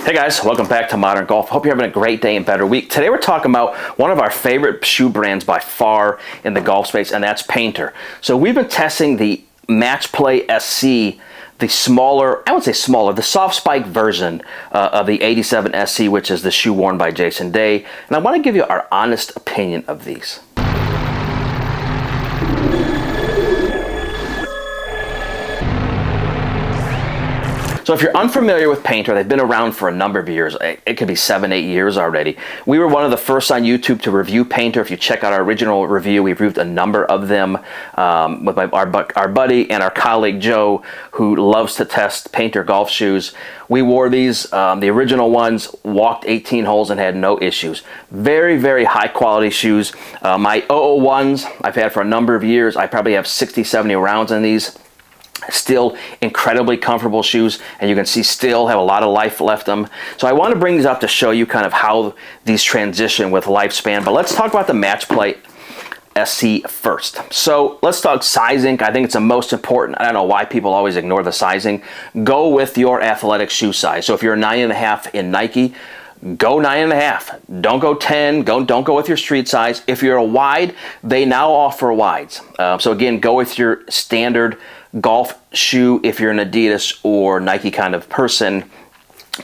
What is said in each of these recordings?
Hey guys, welcome back to Modern Golf. Hope you're having a great day and better week. Today we're talking about one of our favorite shoe brands by far in the golf space, and that's Payntr. So we've been testing the Matchplay SC, the smaller, I would say smaller, the soft spike version of the 87 SC, which is the shoe worn by Jason Day. And I want to give you our honest opinion of these. So if you're unfamiliar with Payntr, they've been around for a number of years. It could be 7, 8 years already. We were one of the first on YouTube to review Payntr. If you check out our original review, we reviewed a number of them with our buddy and our colleague Joe, who loves to test Payntr golf shoes. We wore these, the original ones, walked 18 holes and had no issues. Very, very high quality shoes. My 001s I've had for a number of years. I probably have 60, 70 rounds in these. Still incredibly comfortable shoes, and you can see still have a lot of life left them. So I want to bring these up to show you kind of how these transition with lifespan. But let's talk about the Matchplay SC first. So let's talk sizing. I think it's the most important. I don't know why people always ignore the sizing. Go with your athletic shoe size. So if you're a 9.5 in Nike, go 9.5. Don't go 10. Don't go with your street size. If you're a wide, they now offer wides. So again, go with your standard golf shoe if you're an Adidas or Nike kind of person.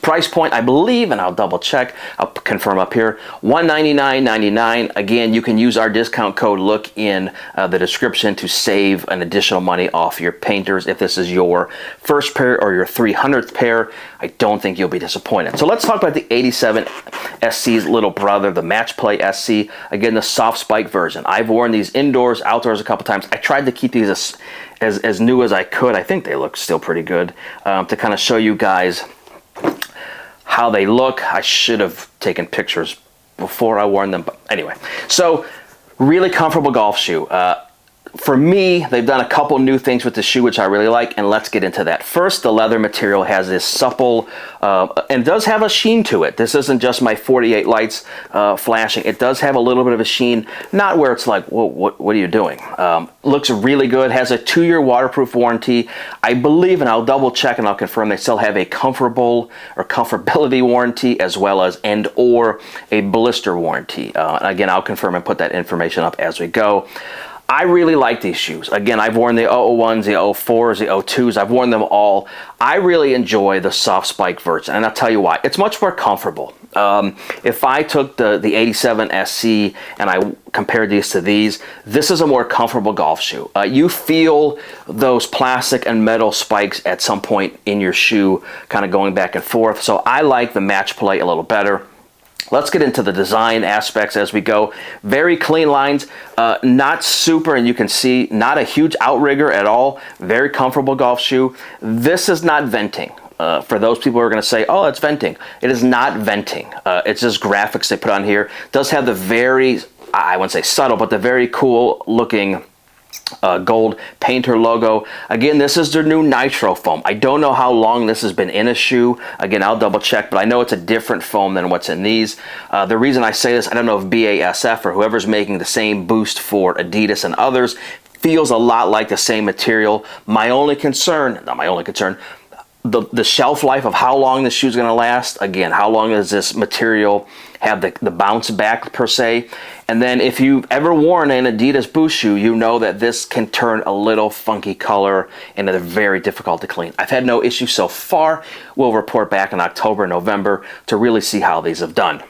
Price point, I believe, and I'll double check, I'll confirm up here, $199.99. Again, you can use our discount code LOOK in the description to save an additional money off your Payntrs. If this is your first pair or your 300th pair, I don't think you'll be disappointed. So let's talk about the 87 SC's little brother, the Matchplay SC. Again, the soft spike version. I've worn these indoors, outdoors a couple times. I tried to keep these as new as I could. I think they look still pretty good, to kind of show you guys how they look. I should have taken pictures before I wore them, but anyway. So really comfortable golf shoe. For me, they've done a couple new things with the shoe which I really like, and let's get into that. First, the leather material has this supple and does have a sheen to it. This isn't just my 48 lights flashing. It does have a little bit of a sheen, not where it's like, whoa, what are you doing? Looks really good. Has a 2-year waterproof warranty. I believe, and I'll double check and I'll confirm, they still have a comfortable or comfortability warranty, as well as or a blister warranty. Again, I'll confirm and put that information up as we go. I really like these shoes. Again, I've worn the 001s, the 04s, the 02s. I've worn them all. I really enjoy the soft spike version, and I'll tell you why. It's much more comfortable. If I took the 87 SC and I compared these to these, this is a more comfortable golf shoe. You feel those plastic and metal spikes at some point in your shoe kind of going back and forth. So I like the Matchplay a little better. Let's get into the design aspects as we go. Very clean lines, not super, and you can see not a huge outrigger at all. Very comfortable golf shoe. This is not venting. For those people who are going to say, oh, it's venting. It is not venting. It's just graphics they put on here. It does have the very, I wouldn't say subtle, but the very cool looking gold Payntr logo. Again, this is their new nitro foam. I don't know how long this has been in a shoe. Again, I'll double check, but I know it's a different foam than what's in these. The reason I say this, I don't know if BASF or whoever's making the same boost for Adidas and others feels a lot like the same material. My only concern, not my only concern, the shelf life of how long this shoe is going to last. Again, how long does this material have the bounce back per se? And then if you've ever worn an Adidas Boost shoe, you know that this can turn a little funky color and they're very difficult to clean. I've had no issue so far. We'll report back in October, November to really see how these have done.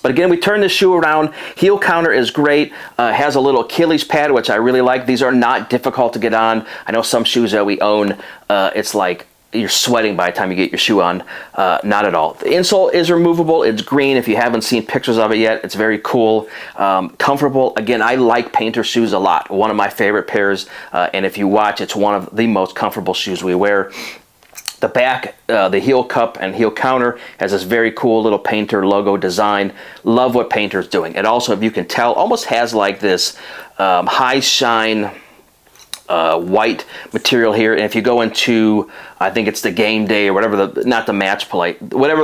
But again, we turn the shoe around. Heel counter is great. Has a little Achilles pad, which I really like. These are not difficult to get on. I know some shoes that we own, it's like you're sweating by the time you get your shoe on. Not at all. The insole is removable. It's green. If you haven't seen pictures of it yet, it's very cool. Comfortable. Again, I like Payntr shoes a lot. One of my favorite pairs. And if you watch, it's one of the most comfortable shoes we wear. The back, the heel cup and heel counter has this very cool little Payntr logo design. Love what Payntr is doing. It also, if you can tell, almost has like this high shine white material here. And if you go into, I think it's the game day or whatever, not the match play, whatever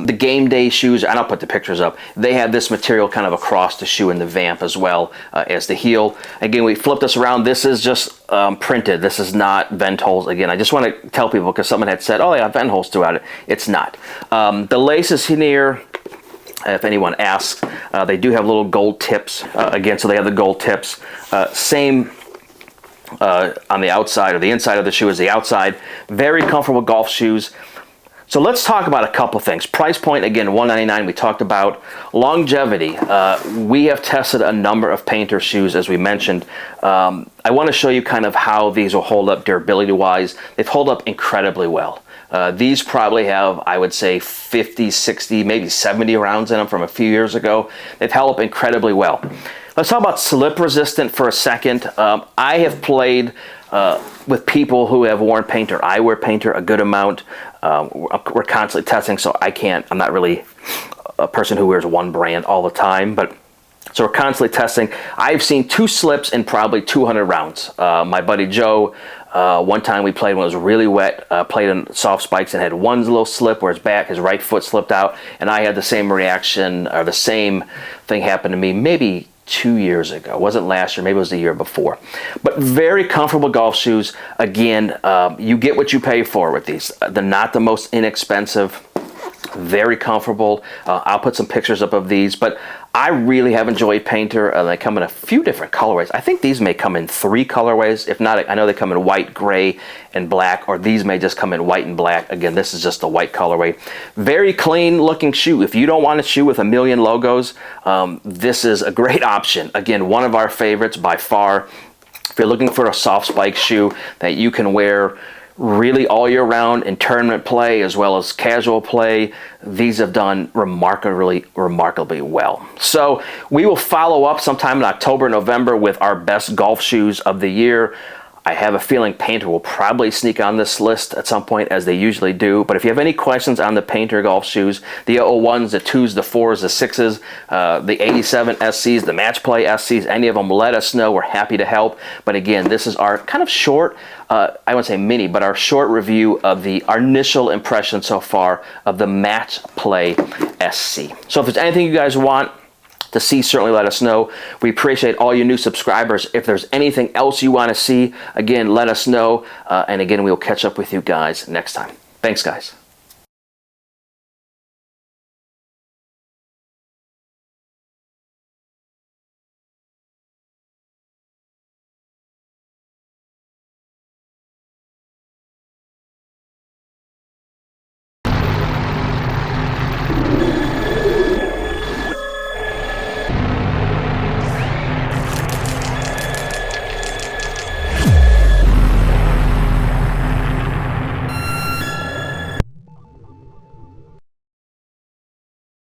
the game day shoes, and I'll put the pictures up, they have this material kind of across the shoe in the vamp as well as the heel. Again, we flip this around. This is just printed. This is not vent holes. Again, I just want to tell people, because someone had said, oh, they have vent holes throughout it. It's not. The laces here, if anyone asks, they do have little gold tips. Again, so they have the gold tips. Same on the outside, or the inside of the shoe is the outside. Very comfortable golf shoes. So let's talk about a couple things. Price point, again, $199 we talked about. Longevity. We have tested a number of Payntr shoes, as we mentioned. I want to show you kind of how these will hold up durability-wise. They've held up incredibly well. These probably have, I would say, 50, 60, maybe 70 rounds in them from a few years ago. They've held up incredibly well. Let's talk about slip resistant for a second. I have played with people who have worn Payntr. I wear Payntr a good amount. We're constantly testing, so I'm not really a person who wears one brand all the time, but so we're constantly testing. I've seen 2 slips in probably 200 rounds. My buddy Joe, one time we played when it was really wet, played in soft spikes and had one little slip where his right foot slipped out, and I had the same reaction, or the same thing happened to me maybe 2 years ago. It wasn't last year, maybe it was the year before. But very comfortable golf shoes. Again, you get what you pay for with these. They're not the most inexpensive. Very comfortable. I'll put some pictures up of these, but I really have enjoyed Payntr. They come in a few different colorways. I think these may come in 3 colorways. If not, I know they come in white, gray, and black, or these may just come in white and black. Again, this is just the white colorway. Very clean looking shoe. If you don't want a shoe with a million logos, this is a great option. Again, one of our favorites by far. If you're looking for a soft spike shoe that you can wear really all year round in tournament play as well as casual play, these have done remarkably well. So we will follow up sometime in October, November with our best golf shoes of the year. I have a feeling Payntr will probably sneak on this list at some point, as they usually do. But if you have any questions on the Payntr golf shoes, the 01s, the 2s, the 4s, the 6s, the 87 SCs, the Matchplay SCs, any of them, let us know. We're happy to help. But again, this is our kind of short, I wouldn't say mini, but our short review of our initial impression so far of the Matchplay SC. So if there's anything you guys want to see, certainly let us know. We appreciate all you new subscribers. If there's anything else you want to see, again, let us know. And again, we'll catch up with you guys next time. Thanks, guys.